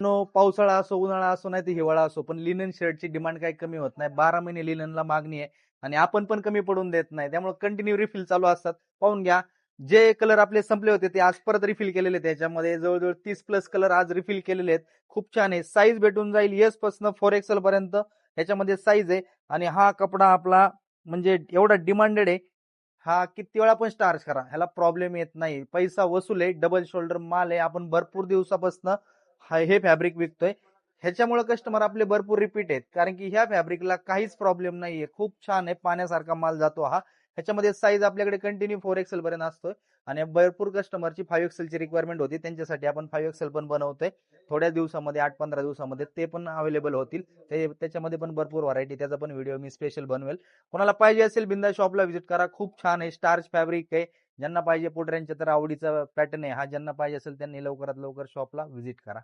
पावसाळा असो, उन्हाळा असो, नाही तर हिवाळा असो, पण लिनन शर्टची डिमांड काही कमी होत नाही. 12 महिने लिननला मागणी आहे आणि आपण पण कमी पडून देत नाही. त्यामुळे कंटिन्यू रिफिल चालू असतात. पाहून घ्या. जे कलर आपले संपले होते ते आज परत रिफिल केलेले आहेत. त्याच्यामध्ये जवळजवळ 30 प्लस कलर आज रिफिल केलेले आहेत. खूप छान आहे. साईज भेटून जाईल एस पासून 4XL पर्यंत ह्याच्यामध्ये साईज आहे. आणि हा कपडा आपला म्हणजे एवढा डिमांडेड आहे. हा किती वेळा पण स्टार्च करा, ह्याला प्रॉब्लेम येत नाही. पैसा वसूल आहे. डबल शोल्डर माल आहे. आपण भरपूर दिवसापासून हे फॅब्रिक विकतोय. ह्याच्यामुळे कस्टमर आपले भरपूर रिपीट आहेत, कारण की ह्या फॅब्रिकला काहीच प्रॉब्लेम नाहीये. खूप छान आहे. पाण्यासारखा माल जातो हा. ह्याच्यामध्ये साईज आपल्याकडे कंटिन्यू 4XL पर्यंत असतोय. आणि भरपूर कस्टमरची 5XL ची रिक्वायरमेंट होती, त्यांच्यासाठी आपण 5XL पण बनवतोय. थोड्या दिवसामध्ये 8-15 दिवसामध्ये ते पण अवेलेबल होतील. त्याच्यामध्ये पण भरपूर व्हरायटी, त्याचा पण व्हिडिओ मी स्पेशल बनवेल. कोणाला पाहिजे असेल बिंदा शॉपला व्हिजिट करा. खूप छान आहे. स्टार्च फॅब्रिक आहे. ज्यांना पाहिजे पोटऱ्यांच्या तर आवडीचा पॅटर्न आहे हा. ज्यांना पाहिजे असेल त्यांनी लवकरात लवकर शॉपला व्हिजिट करा.